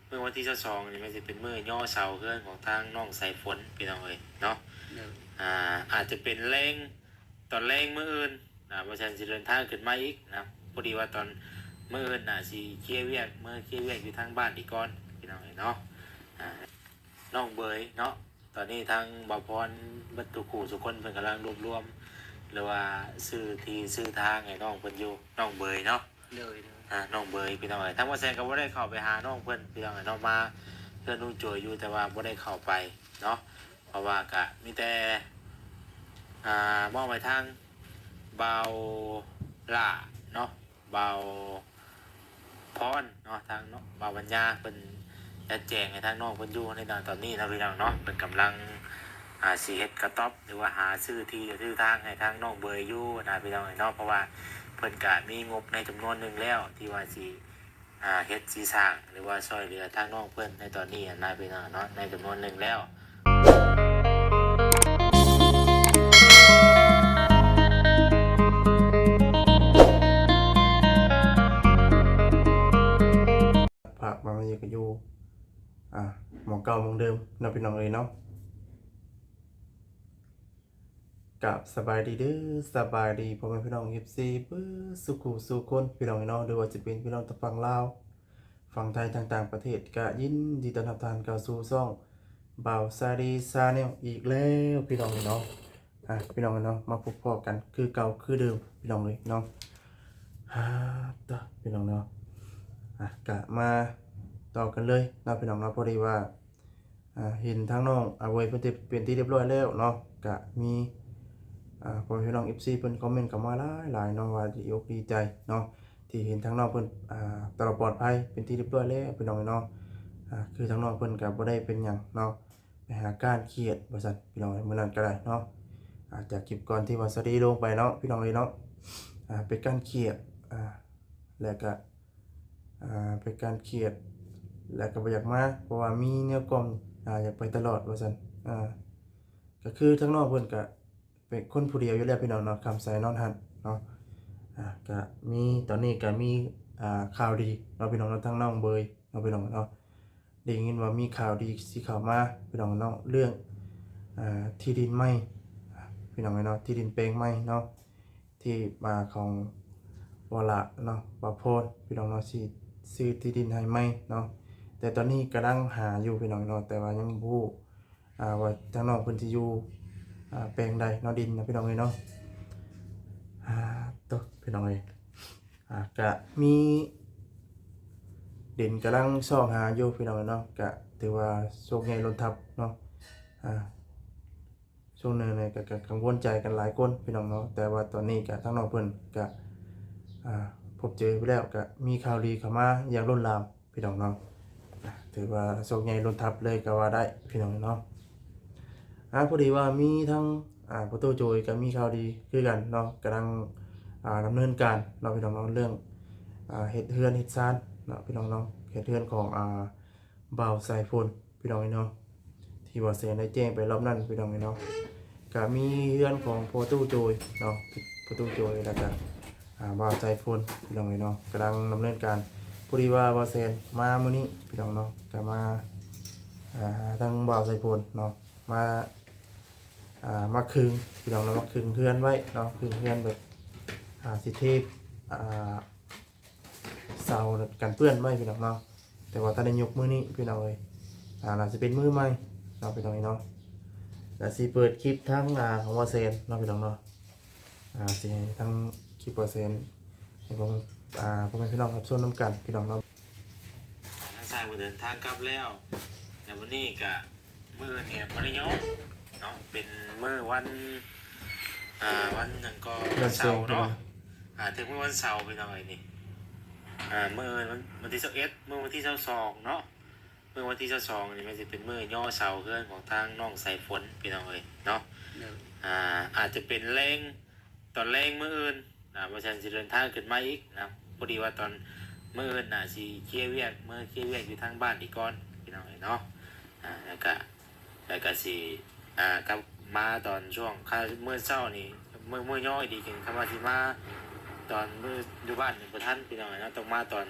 เมื่อวันที่22นี่มันจะเป็นมื้อย่อเสาเฮือนของทางน้องสายฝนพี่น้องเอ้ยเนาะอาจจะเป็นแรงตอนแรงมื้ออื่นบ่ซั่นสิเดินทางขึ้นมาอีกนะพอดีว่าตอนมื้ออื่นสิเคลียร์เวียกเคลียร์เวียกอยู่ทางบ้านอีกก่อนพี่น้องเอ้ยเนาะอ่าน้องเบยเนาะตอนนี้ทางบ่าวพรเบิดทุกคู่ทุกคนเพิ่นกำลังรวบรวมหรือว่าซื้อที่ซื้อทางให้น้องเพิ่นอยู่น้องเบยเนาะเลยน้องเบยพี่น้องเอ้ยทั้งว่าแซงก็บ่ได้เข้าไปหาน้องเพิ่นพี่น้องเอ้ยเนาะมาเพื่อนนุ่งโจยอยู่แต่ว่าบ่ได้เข้าไปเนาะเพราะว่าก็มีแต่มองไปทางเบาล่าเนาะเบาพรเนาะทางเนาะเบาปัญญาเพิ่นจะแจ้งให้ทางน้องเพิ่นอยู่ในตอนนี้นะพี่น้องเนาะเพิ่นกำลังสิเฮ็ดกระต๊อบหรือว่าหาซื้อที่ซื้อทางให้ทางน้องเบยอยู่นะพี่น้องเอ้ยเนาะเพราะว่าเพิ่นก็มีงบในจำนวนหนึ่งแล้วที่ว่าสิเฮ็ดสิสร้างหรือว่าช่วยเหลือทางน้องเพิ่นในตอนนี้นะพี่น้องเนาะในจำนวนหนึ่งแล้วผักมาอยู่กับอยู่หมองเก่าหมองเดิมเราพี่น้องเอ้ยเนาะกับสบายดีเด้อสบายดีพ่อแม่พี่น้อง FC เบิ้สุขุสุคนพี่น้องเนาะหรือว่าจะเป็นพี่น้องตะฝั่งลาวฝั่งไทยต่างประเทศก็ยินดีต้อนรับท่านเข้าสู่ช่องบ่าวซาดีซาแนลอีกแล้วพี่น้องเนาะพี่น้องเนาะมาพบพอกันคือเก่าคือเดิมพี่น้องเลยเนาะต่อพี่น้องเนาะกะมาต่อกันเลยเนาะพี่น้องเนาะพอดีว่าเห็นทั้งน้องเอาไว้เพิ่นเป็นที่เรียบร้อยแล้วเนาะกะมีพ่อพี่น้อง FC เพิ่นคอมเมนต์เข้ามาหลายๆเนาะว่าดีอกดีใจเนาะที่เห็นทั้งน้องเพิ่นตลอดปลอดภัยเป็นที่เรียบร้อยแล้วพี่น้องเนาะคือทั้งน้องเพิ่นก็บ่ได้เป็นหยังเนาะไปหาการเครียดว่าซั่นพี่น้องมื้อนั้นก็ได้เนาะจากคลิปก่อนที่ว่าสตีลงไปเนาะพี่น้องเนาะเป็นการเครียดแล้วก็เป็นการเครียดแล้วก็บ่อยากมาเพราะว่ามีแนวกล่อมอยากไปตลอดว่าซั่นก็คือทั้งน้องเพิ่นก็เป็นคนผู้เดียวอยู่แล้วพี่น้องเนาะคำใส่นอนหันเนาะก็มีตอนนี้ก็มีข่าวดีเนาะพี่น้องเนาะทั้งน้องเบยเนาะพี่น้องเนาะได้ยินว่ามีข่าวดีสิเข้ามาพี่น้องเนาะเรื่องที่ดินใหม่พี่น้องเนาะที่ดินแปลงใหม่เนาะที่มาของวละเนาะบ่โพนพี่น้องเนาะสิซื้อที่ดินให้ใหม่เนาะแต่ตอนนี้กำลังหาอยู่พี่น้องเนาะแต่ว่ายังบ่รู้ว่าทางน้องเพิ่นสิอยู่แปลงใดเนาะดินนะพี่น้องเนาะตัวพี่น้องก็มีดินกำลังซ่อหาอยู่พี่น้องเนาะก็ถือว่าโชคใหญ่ล้นทับเนาะช่วงนึงเนี่ยก็กังวลใจกันหลายคนพี่น้องเนาะแต่ว่าตอนนี้ก็ทางน้องเพิ่นก็พบเจอไปแล้วก็มีข่าวดีเข้ามาอย่างล้นหลามพี่น้องเนาะถือว่าโชคใหญ่ล้นทับเลยก็ว่าได้พี่น้องเนาะพอดีว่ามีทั้งประตูโจยก็มีข่าวดีคือกันเนาะกำลังดำเนินการเนาะพี่น้องเนาะเรื่องเฮ็ดเฮือนเฮ็ดซานเนาะพี่น้องเนาะเฮ็ดเฮือนของบ่าวสายฝนพี่น้องเนาะที่ว่าเสียได้แจ้งไปรอบนั้นพี่น้องเนาะก็มีเฮือนของประตูโจยเนาะประตูโจยแล้วก็บ่าวสายฝนพี่น้องเนาะกำลังดำเนินการพอดีว่าบ่าวแซนมามื้อนี้พี่น้องเนาะก็มาทางบ่าวสายฝนเนาะมาคืนพี่น้องเรามาคืนเพื่อนไว้เนาะคืนเพื่อนแบบสิเทพเสากันเปื้อนไว้พี่น้องเนาะแต่ว่าตอนนี้ยกมือนี้พี่น้องเลยเราจะเป็นมือใหม่เนาะพี่น้องเนาะแล้วสิเปิดคลิปทั้งของวาเซนเนาะพี่น้องเนาะสิทั้งคลิปวาเซนให้ผมเป็นพี่น้องรับชมน้ำกันพี่น้องเนาะทางซ้ายเดินทางกลับแล้วแต่วันนี้ก็มื้อเนี่ยบ่ได้ยกเนาะเป็นมื้อวันนั้นก็วันเสาร์เนาะถึงมื้อวันเสาร์พี่น้องนี่มื้อวันที่21มื้อวันที่22เนาะมื้อวันที่22นี่มันสิเป็นมื้อย่อเสาเฮือนของทางน้องสายฝนพี่น้องเนาะอาจจะเป็นแรงตอนแรงมื้ออื่นบ่ซั่นสิเดินทางขึ้นมาอีกนะพอดีว่าตอนมื้ออื่นสิเคลียร์เวียกอยู่ทางบ้านอีกก่อนพี่น้องเนาะแล้วก็สิกลับมาตอนช่วงมื้อเช้านี่มื้อย่ออีกทีคำว่าสิมาตอนมื้ออยู่บ้านนี่บ่ทันพี่น้องเนาะต้องมาตอน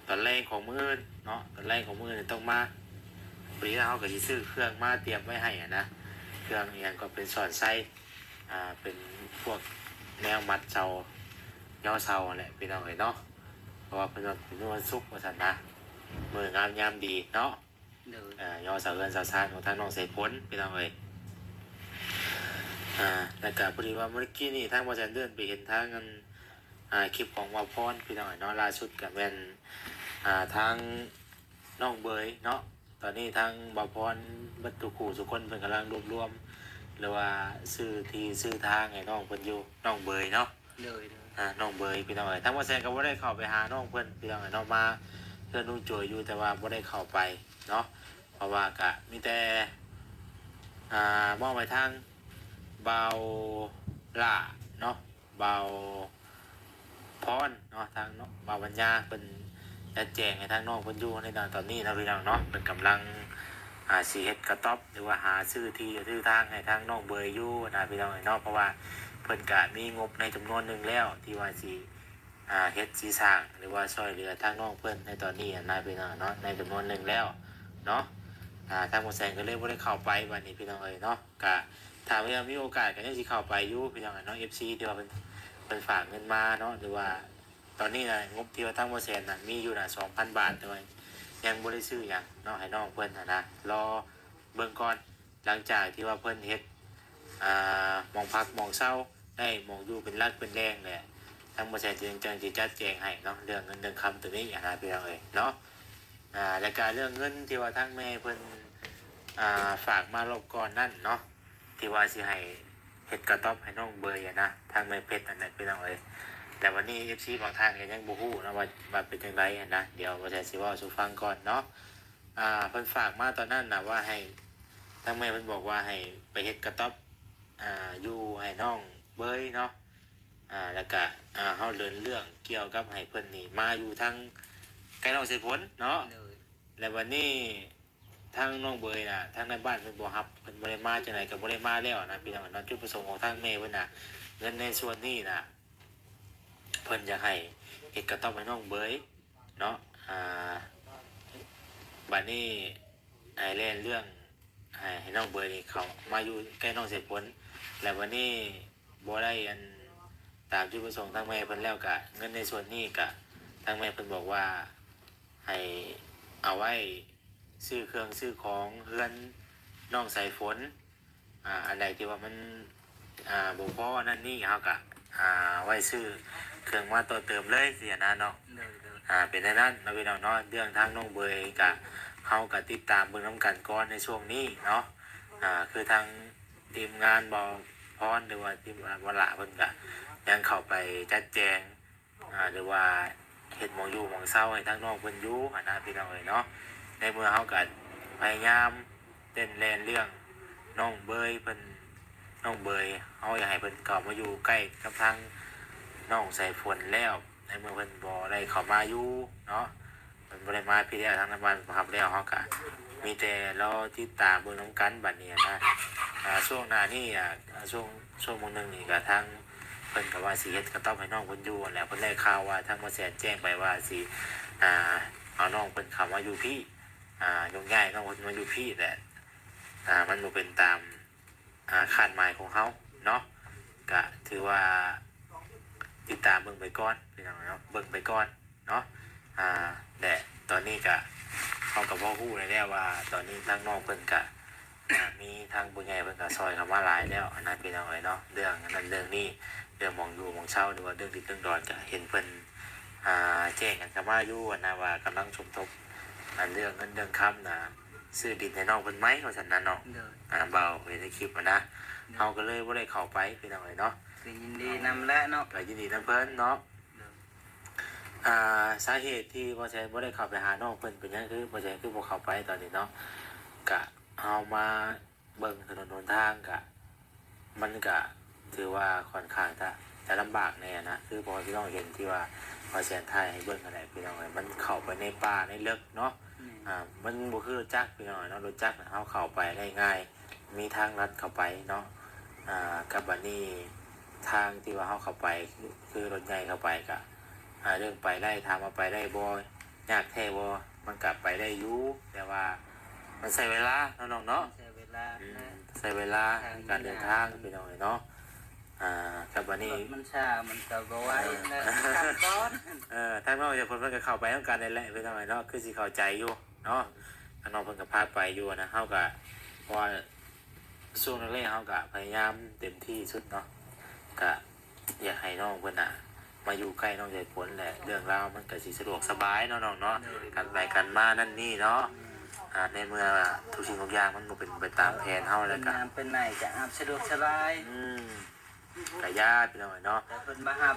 ตอนแรกของมื้อเนาะตอนแรกของมื้อนี่ต้องมาปรีแล้วเขาก็สิซื้อเครื่องมาเตรียมไว้ให้อะนะเครื่องอหย่างก็เป็นสอนไส้เป็นพวกแนวมัดเสาย่อเสาแหละพี่น้องเอ้ยเนาะเพราะว่าเป็นวันศุกร์ว่าซั่นนะมื้องามยามดีเนาะ โดย ย่อเสาเรือนเสาซานของทางน้องใส่พ้นพี่น้องเอ้ยแล้วก็พอดีว่าเมื่อกี้นี่ทางบริษัทเลื่อนไปเห็นทางกันคลิปของวาพรพี่น้องเอ้ยเนาะล่าสุดกับแม่นทางน้องเบยเนาะตอนนี้ทางวาพรบัตถุขู่สุคนเพิ่นกำลังรวบรวมหรือว่าซื้อที่ซื้อทางให้น้องเพิ่นอยู่น้องเบยเนาะ โดยโดย น้องเบยพี่น้องเอ้ยทางบริษัทก็บ่ได้เข้าไปหาน้องเพิ่นพี่น้องเอ้ยเนาะมาเพื่อนนุ่งโจยอยู่แต่ว่าบ่ได้เข้าไปเนาะ เพราะว่ากะมีแต่มองไปทางเบาล่าเนาะเบาพรเนาะทางเนาะเบาปัญญาเป็นจะแจงให้ทางน้องเพิ่นอยู่ในตอนนี้นะพี่น้องเนาะเป็นกำลังสีเฮ็ดกระต๊อบหรือว่าหาซื้อที่ซื้อทางให้ทางน้องเบยอยู่นะพี่น้องเนาะเพราะว่าเพิ่นกะมีงบในจำนวนหนึ่งแล้วที่ว่าสิเฮ็ดสีสร้างหรือว่าช่วยเหลือทางน้องเพิ่นในตอนนี้นะพี่น้องเนาะในจำนวนหนึ่งแล้วเนาะ ทางหมดแสงก็เลยบ่ได้เข้าไปวันนี้พี่น้องเอ้ยเนาะกะถ้าว่ามีโอกาสก็ยังสิเข้าไปอยู่พี่น้องเอ้ยเนาะ FC ที่ว่าเป็นฝากเงินมาเนาะหรือว่าตอนนี้นะงบที่ว่าทางหมดแสนน่ะมีอยู่น่ะ 2,000 บาทแต่ว่ายังบ่ได้ซื้อหยังเนาะให้น้องเพิ่นนะรอเบิ่งก่อนหลังจากที่ว่าเพิ่นเฮ็ดหมองพักหมองเช่าได้หมองอยู่เป็นรักเป็นแรงแหละทางหมดแสนจึงจังสิจัดแจงให้เนาะเรื่องเงินเรื่องคำตัวนี้อย่างนะพี่น้องเอ้ยเนาะและการเรื่องเงินที่ว่าทางแม่เพิ่น ฝากมารอบก่อนนั่นเนาะที่ว่าสิให้เห็ดกระต๊อบให้น้องเบยอะนะทางไม่เพชรอันนั้นเป็นเอาเลยแต่วันนี้ FC บางทางก็ยังบ่ฮู้นะว่าเป็นจังไดอะนะเดี๋ยวบ่ได้สิเว้าสู่ฟังก่อนเนาะเพิ่นฝากมาตอนนั้นน่ะว่าให้ทางแม่เพิ่นบอกว่าให้ไปเฮ็ดกระต๊อบอยู่ให้น้องเบยเนาะแล้วก็เฮาเดินเรื่องเกี่ยวกับให้เพิ่นนี่มาอยู่ทางใกล้น้องเสพลเนาะ โดย และวันนี้ทางน้องเบยน่ะทางในบ้านเป็นบ่รับเป็นบ่ได้มาจังไดก็บ่ได้มาแล้วนะพี่น้องเนาะจุดประสงค์ของทางแม่เพิ่นน่ะเงินในส่วนนี้น่ะเพิ่นอยากให้เฮ็ดกระต๊อบให้น้องเบยเนาะบัดนี้ไอ้เล่นเรื่องให้น้องเบยนี่เขามาอยู่ใกล้น้องเสร็จผลและวันนี้บ่ได้อันตามจุดประสงค์ทางแม่เพิ่นแล้วก็เงินในส่วนนี้ก็ทางแม่เพิ่นบอกว่าให้เอาไว้ ซื้อเครื่องซื้อของเพื่อนน้องใส่ฝนอันใดที่ว่ามันบ่พอนั่นนี่เขาก็ไว้ซื้อเครื่องมาต่อเติมเลยเสียนะเนาะ โดยโดย เป็นในนั้นเราไปน้องเนาะเรื่องทางน้องเบยกับเขาก็ติดตามเบิ่งน้ำกันก่อนในช่วงนี้เนาะคือทางทีมงานบอพรหรือว่าทีมงานวละเพิ่นก็ยังเข้าไปจัดแจงหรือว่าเฮ็ดหมองอยู่หมองเศร้าให้ทางน้องเพิ่นอยู่นะพี่น้องเอ้ยเนาะ ในเมื่อเขาก็พยายามเต้นแลนเรื่องน้องเบยเพิ่นน้องเบยเขาอยากให้เพิ่นเข้ามาอยู่ใกล้กับทางน้องใส่ฝนแล้วในเมื่อเพิ่นบ่ได้เข้ามาอยู่เนาะเพิ่นบ่ได้มาพี่แล้วทางน้ำบ้านครับแล้วเขาก็มีแต่รอติดตามเบิ่งน้ำกันบัดนี้นะช่วงหน้านี่ช่วงมื้อนึงนี่ก็ทางเพิ่นก็ว่าสิเฮ็ดกระต๊อบให้น้องเพิ่นอยู่นั่นแหล้วเพิ่นได้ข่าวว่าทางบ่แสนแจ้งไปว่าสิเอาน้องเพิ่นเข้ามาอยู่พี่ ยกง่ายก็มาอยู่พี่แต่มันบ่เป็นตามคาดหมายของเขาเนาะก็ถือว่าติดตามเบิ่งไปก่อนพี่น้องเนาะเบิ่งไปก่อนเนาะแต่ตอนนี้ก็เขากับพ่อฮู้แล้วว่าตอนนี้ทางน้องเพิ่นก็มีทางผู้ใหญ่เพิ่นก็ซอยเข้ามาหลายแล้วอันนั้นพี่น้องเอ้ยเนาะเรื่องนั้นเรื่องนี้เรื่องหมองอยู่หมองเช่าหรือว่าเรื่องดินเรื่องดอนก็เห็นเพิ่นแจ้งกันเข้ามาอยู่นะว่ากำลังสมทบ เรื่องเงินเรื่องคำนะซื้อดินให้น้องเพิ่นไหมว่าฉันนั้นเนาะ โดย เบาเห็นในคลิปนะเขาก็เลยบ่ได้เข้าไปพี่น้องเลยเนาะ ก็ยินดีนำและเนาะ ก็ยินดีนํเพิ่นเนาะ โดย สาเหตุที่บ่ใช่บ่ได้เข้าไปหาน้องเพิ่นเป็นหยังคือบ่ใช่คือบ่เข้าไปตอนนี้เนาะก็เอามาเบิ่งถนนหนทางก็มันก็ถือว่าค่อนข้างจะลำบากแน่นะคือพอพี่น้องเห็นที่ว่าพอแสนไทยให้เบิ่งอะไรพี่น้องเอ้ยมันเข้าไปในป่าในเลิกเนาะ มันบ่คือรถจักรพี่น้องเนาะรถจักรเขาเข้าไปได้ง่ายมีทางลัดเข้าไปเนาะกับบัดนี้ทางที่ว่าเขาเข้าไปคือรถใหญ่เข้าไปก็เรื่องไปได้ทางมาไปได้บ่ ยากแท้บ่มันกลับไปได้อยู่แต่ว่ามันใช้เวลาเนาะน้องเนาะ ใช้เวลา ใช้เวลาในการเดินทางพี่น้องเนาะกับวันนี้ รถมันช้ามันก็บ่ไหวนะขับก่อน ทางน้องจะเพิ่นก็เข้าไปต้องการได้แหละพี่น้องเนาะคือสิเข้าใจอยู่เนาะทางน้องเพิ่นก็พาไปอยู่นะเฮาก็เพราะว่าช่วงแรกๆเฮาก็พยายามเต็มที่สุดเนาะก็อยากให้น้องเพิ่นมาอยู่ใกล้น้องใจผลแหละเรื่องราวมันก็สิสะดวกสบายเนาะน้องเนาะกันไปกันมานั่นนี่เนาะในเมื่อทุกสิ่งทุกอย่างมันบ่เป็นไปตามแผนเฮาแล้วก็ น้ำเป็นไหนจะอาบสะดวกสบาย กับญาติพี่น้องเนาะ แต่เพิ่นมาหับ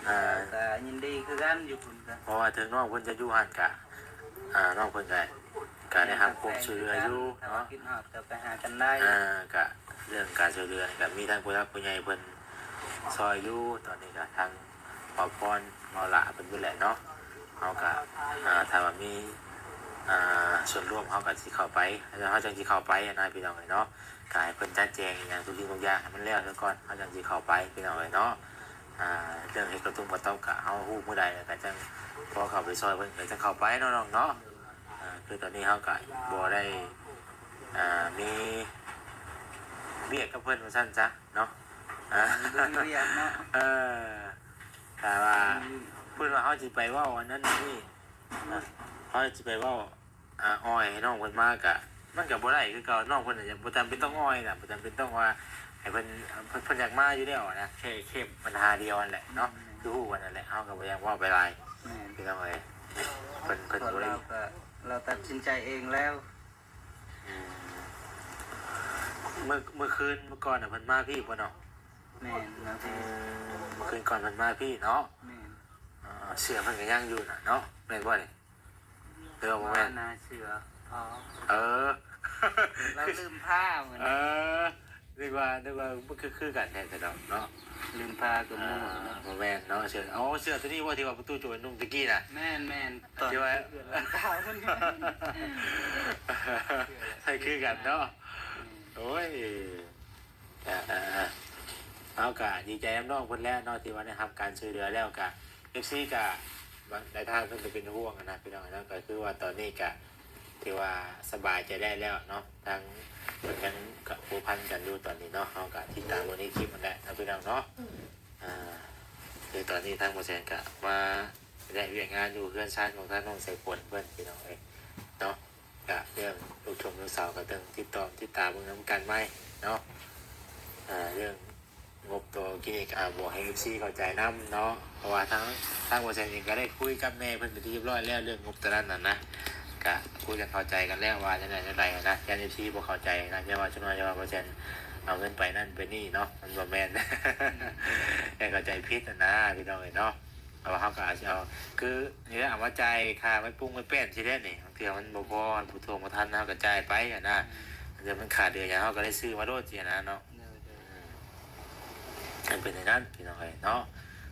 ก็ยินดีคือกันอยู่พุ่นก็ เพราะว่าถึงน้องเพิ่นจะอยู่หันกะน้องเพิ่นก็ได้รับความช่วยเหลืออยู่ ถ้า เนาะ คิดฮอดก็ไปหากันได้ กะเรื่องการช่วยเหลือก็มีทางผู้รักผู้ใหญ่เพิ่นซอยอยู่ตอนนี้ก็ทางหมอพรหมอหละเพิ่นอยู่แหละเนาะเฮาก็ถ้าว่ามีส่วนร่วมเฮาก็สิเข้าไปแล้วเฮาจังสิเข้าไปนะพี่น้องเนาะก็ให้เพิ่นจัดแจงอย่างทุกสิ่งทุกอย่างให้มันแล้วซะก่อนเฮาจังสิเข้าไปพี่น้องเนาะเรื่องเฮ็ดกระตุ้งกระต๊อบก็เฮาฮู้มื้อใดก็จังพอเข้าไปซอยเพิ่นก็จังเข้าไปเนาะน้องเนาะคือตอนนี้เฮาก็บ่ได้มีเรียกกับเพิ่นว่าซั่นจ้ะเนาะ เรียนเนาะ แต่ว่าเพิ่นว่าเฮาสิไปเว้าอันนั้นนี่เฮาสิไปเว้าอ้อยให้น้องเพิ่นมากะมันก็บ่ได้คือเก่าน้องเพิ่นน่ะบ่จำเป็นต้องอ้อยน่ะบ่จำเป็นต้องว่าให้เพิ่นอยากมาอยู่แล้วนะแค่ปัญหาเดียวนั่นแหละเนาะคือฮู้กันนั่นแหละเฮาก็บ่อยากเว้าไปหลาย แม่น พี่น้องเอ้ยเพิ่น เพราะ บ่ได้ เราตัดสินใจเองแล้ว เมื่อคืนเมื่อก่อนน่ะเพิ่นมาพี่บ่เนาะ แม่นนะพี่ เมื่อคืนก่อนเพิ่นมาพี่เนาะ แม่น เสือเพิ่นก็ยังอยู่น่ะเนาะแม่นบ่นี่เด้อบ่ ว่า แม่น นาเสืออ๋อ เออ เราลืมผ้าเหมือน นึกว่ามันคือกันแท้แต่ดอกเนาะ ลืมผ้ากับหมู บ่แม่นเนาะเสือเสือตัวนี้ว่าที่ว่าประตูโจรนุ่งตะกี้น่ะ แม่นแม่นตอน ที่ว่า เกิดหลังคามัน ใช่คือกันเนาะโอ้ยเอากะดีใจน้ำน้องเพิ่นแล้วเนาะที่ว่าได้รับการช่วยเหลือแล้วกะ FC กะบางหลายท่านเพิ่นก็เป็นห่วงนะพี่น้องเนาะก็คือว่าตอนนี้กะที่ว่าสบายใจได้แล้วเนาะทางเพิ่นกันกับผู้พันกันอยู่ตอนนี้เนาะเฮากะที่ตามวันนี้คลิปมันแหละนะพี่น้องเนาะคือตอนนี้ทางบ่แซนกะมาได้เวียกงานอยู่เพื่อนชาติของท่านน้องใส่ผลเพิ่นพี่น้องเอ้ยเนาะกะเรื่องลูกชมลูกสาวก็ต้องติดตามเบิ่งนำกันไหมเนาะเรื่องงบตัวคลินิกบอกให้ FC เข้าใจนํเนาะเพราะว่าทางบ่แซนเองก็ได้คุยกับแม่เพิ่นเป็นที่เรียบร้อยแล้วเรื่องงบตัวนั้นน่ะนะกะคุยกันเข้าใจกันแล้วว่าจังไดนะแค่ FC บ่เข้าใจนะอย่าว่าจังว่าบ่แซนเอาเงินไปนั่นไปนี่เนาะมันบ่แม่น ให้เข้าใจผิดนะพี่น้องเอ้ยเนาะเอาว่าเฮาก็อาจจะเอาคือนี่แหละว่าจ่ายค่าไว้ปรุงไว้แป้นสิได้นี่บางเทื่อมันบ่พอผู้ทวงบ่ทันเฮาก็จ่ายไปอะนะเดี๋ยวมันขาดเดือนหยังเฮาก็ได้ซื้อมาโดดสินะเนาะมันเป็นอย่างนั้นพี่น้องเอ้ยเนาะ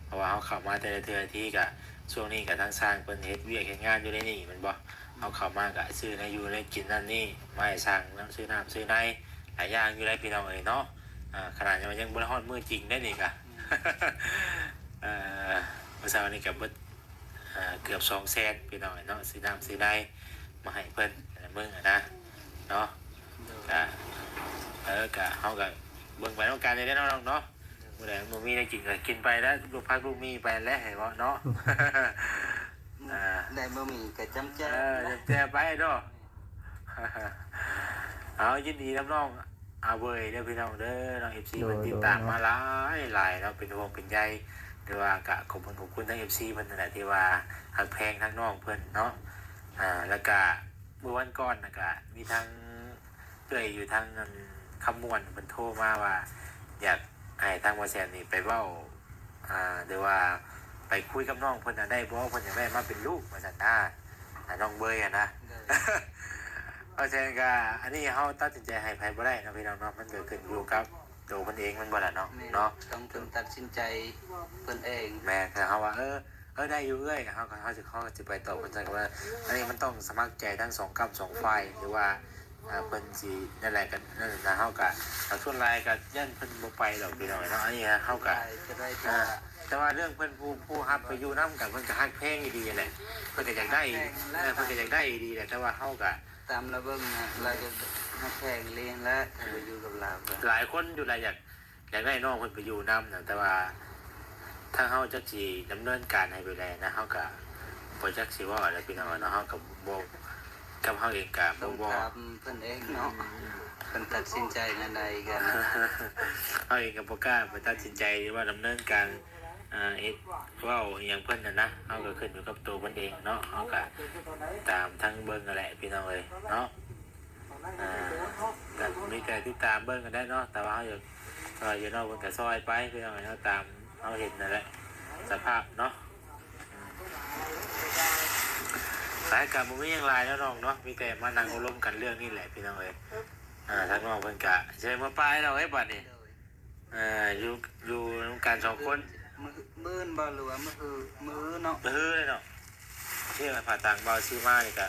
เพราะว่าเฮาเข้ามาแต่ละเทื่อที่ก็ช่วงนี้ก็ทั้งสร้างเพิ่นเฮ็ดเวียกเฮ็ดงานอยู่ในนี่แมันบ่เฮาเข้ามาก็ซื้อในอยู่ในกินนั่นนี่มาให้สร้างน้ำซื้อในหลายอย่างอยู่ได้พี่น้องเอ้ยเนาะขนาดยังบ่ได้ฮอดมื้อจริงได้นี่ก็ เมื่อเช้านี้กับเบิดเกือบ200,000พี่น้องเนาะซื้อน้ำซื้อได้มาให้เพิ่นมึงนะเนาะกะเฮาก็เบิ่งไปต้องการได้เนาะเนาะมื้อใดบ่มีได้กินก็กินไปแล้วลูกพักลูกมีไปแล้วให้บ่เนาะ ได้บะหมี่กับจำเจ้า แจ้ไปเนาะ เอายินดีน้ำน้องอาเวยเด้อพี่น้องเด้อน้อง FC เพิ่นติดตามมาหลายเนาะเป็นห่วงเป็นใยหรือว่ากะขอบคุณทั้ง FC เพิ่นนั่นแหละที่ว่าฮักแพงทั้งน้องเพิ่นเนาะแล้วก็เมื่อวันก่อนน่ะก็มีทั้งเอื้อยอยู่ทางคำม่วนเพิ่นโทรมาว่าอยากให้ทางบ่แซนนี่ไปเว้าหรือว่าไปคุยกับน้องเพิ่นน่ะได้บ่เพิ่นอยากได้มาเป็นลูกว่าซั่นนะน้องเบยอะนะ เพราะฉะนั้นก็อันนี้เขาตัดสินใจให้ไผบ่ได้นะพี่น้องเนาะมันเกิดขึ้นอยู่กับตัวเพิ่นเองมันบ่ล่ะเนาะเนาะ ต้องเพิ่นตัดสินใจเพิ่นเอง แม่คือเขาว่าได้อยู่เอ้ยเขาจะไปตอบเพิ่นว่าอันนี้มันต้องสมัครใจทั้งสองกับสองฝ่ายหรือว่าเพิ่นสินั่นแหละกันนั่นนะเฮาก็ส่วนรายก็ยันเพิ่นบ่ไปดอกพี่น้องเนาะอันนี้เฮาก็ จะได้จะ แต่ว่าเรื่องเพิ่นผู้ฮับไปอยู่น้ำกับเพิ่นก็ฮักเพลงดีแหละเพิ่นก็อยากได้เพิ่นก็อยากได้ดีแหละแต่ว่าเฮาก็ ตามระเบิงนะเราจะหักแพงเลี้ยงและไปอยู่กับเราก็ หลายคนอยู่หลายอยากได้น้องเพิ่นไปอยู่น้ำนะแต่ว่าถ้าเฮาจักสิดำเนินการให้ไปได้นะเฮาก็บ่จักสิว่าอะไรพี่น้องเนาะเฮาก็บ่กับเฮาเองก็ ต้ บ่ อง บ่ ถามเพิ่นเองเนาะเพิ่นตัดสินใจในใดกัน เฮาเองก็บ่กล้าไปตัดสินใจว่าดำเนินการเฮ็ดเว้าอหยังเพิ่นน่ะนะเฮาก็ขึ้นอยู่กับตัวเพิ่นเองเนาะเฮาก็ตามทั้งเบิ่งนั่นแหละพี่น้องเอ้ยเนาะก็มีแต่ติดตามเบิ่งกันได้เนาะแต่ว่าเฮาอยู่นอกเพิ่นก็ซอยไปพี่น้องเอ้ยเนาะตามเฮาเห็นนั่นแหละสภาพเนาะสายการบ่มีหยังหลายแล้วน้องเนาะมีแต่มานั่งอบรมกันเรื่องนี้แหละพี่น้องเอ้ยทางน้องเพิ่นก็สิได้มาปลายแล้วไอ้บัดนี้อยู่นำกัน2คน มื้อนบ่หรือว่ามื้อเนาะ เลยเนาะที่มาผ่าต่างเบาซื้อมานี่ก็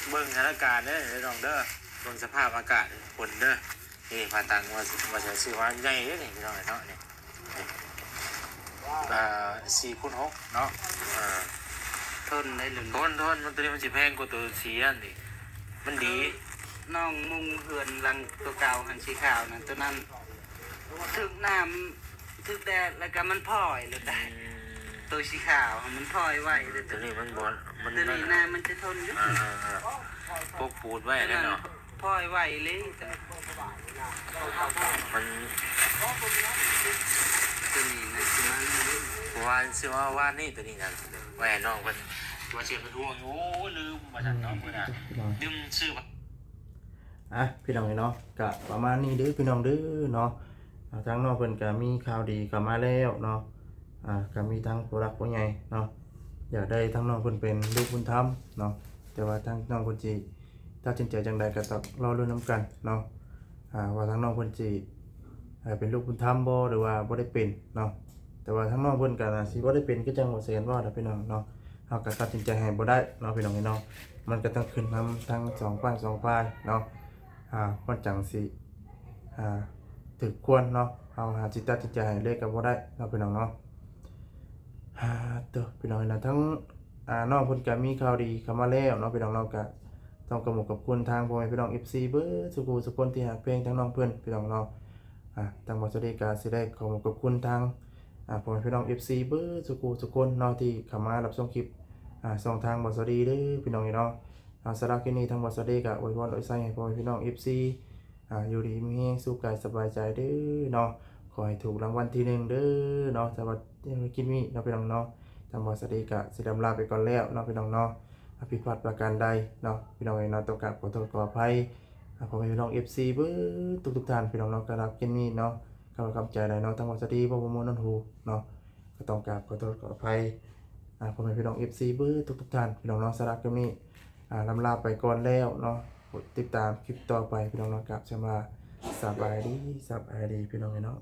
เบิ่งสถานการณ์เด้อน้องเด้อเบิ่งสภาพอากาศฝนเด้อนี่ผ่าต่างมาใช้ซื้อมาใหญ่เด้อนี่พี่น้องเนาะนี่4x6เนาะอ่า ทนได้หรือ ทนมันตัวนี้มันสิแพงกว่าตัวสีนั่นดิมันดี น้องมุงเหือนหลังตัวเก่าหันสีขาวนั่นตัวนั้นถึกน้ำถึกแดดแล้วก็มันพลอยเลยได้ตัวสีขาวมันพลอยไว้เลย ตัวนี้มันบอลมัน ตัวนี้น้ำมันจะทนอยู่ พวกปูดไว้แน่เนาะ พลอยไว้เลยแต่ มัน ตัวนี้นะคือมัน วานซื้อมาว่านนี่ตัวนี้นั่นแหวนน้องมันตัวเชียร์เป็นห่วงโอ้ลืมมาจากน้องเพื่อนลืมชื่อ พี่น้องเนาะกะประมาณนี้เด้อพี่น้องเด้อเนาะทางน้องเพิ่นก็มีข่าวดีกลับมาแล้วเนาะก็มีทั้งผู้รักผู้ใหญ่เนาะอยากได้ทั้งน้องเพิ่นเป็นลูกบุญธรรมเนาะแต่ว่าทั้งน้องเพิ่นสิตัดสินใจจังใดก็ต้องรอลุ้นนํกันเนาะว่าทั้งน้องเพิ่นสิเป็นลูกบุญธรรมบ่หรือว่าบ่ได้เป็นเนาะแต่ว่าทั้งน้องเพิ่นก็น่าสิบ่ได้เป็นคือจังว่าแสนว่าล่ะพี่น้องเนาะเฮาก็ตัดสินใจให้บ่ได้เนาะพี่น้องเนาะมันก็ต้องขึ้นนำทั้ง2ฝ่ายเนาะมันจังสิถึกควรเนาะเอาหาจิตตัดสินใจให้เลขก็บ่ได้เนาะพี่น้องเนาะพี่น้องนะทั้งน้องเพิ่นก็มีข่าวดีเข้ามาแล้วเนาะพี่น้องเนาะก็ต้องขอบคุณทางพ่อแม่พี่น้อง FC เบิดทุกคนที่ฮักเพลงทั้งน้องเพิ่นพี่น้องเนาะทางบ่สวัสดิการสิได้ขอบคุณทางพ่อแม่พี่น้อง FC เบิดทุกคนเนาะที่เข้ามารับชมคลิปช่องทางบ่สวัสดีเด้อพี่น้องเนาะสำหรับคลิปนี้ทางบ่สวัสดีก็อวยพรอวยไสให้พ่อแม่พี่น้อง FC อยู่ดีมีแรงสุขกายสบายใจเด้อเนาะขอให้ถูกรางวัลที่1เด้อเนาะสำหรับคลิปนี้เนาะพี่น้องเนาะทางบ่สวัสดีก็สิดำลาไปก่อนแล้วเนาะพี่น้องเนาะผิดพลาดประการใดเนาะพี่น้องเนาะต้องกราบขอโทษขออภัยพ่อแม่พี่น้อง FC เบิดทุกท่านพี่น้องเนาะก็รับคลิปนี้เนาะก็กำลังใจได้เนาะทางบ่สวัสดีบ่บ่มนนหูเนาะก็ต้องกราบขอโทษขออภัยพ่อแม่พี่น้อง FC เบิดทุกท่านพี่น้องเนาะสำหรับคลิปนี้ลำลาไปก่อนแล้วเนาะติดตามคลิปต่อไปพี่น้องเนาะกับจะมาสบายดีพี่น้องเนาะ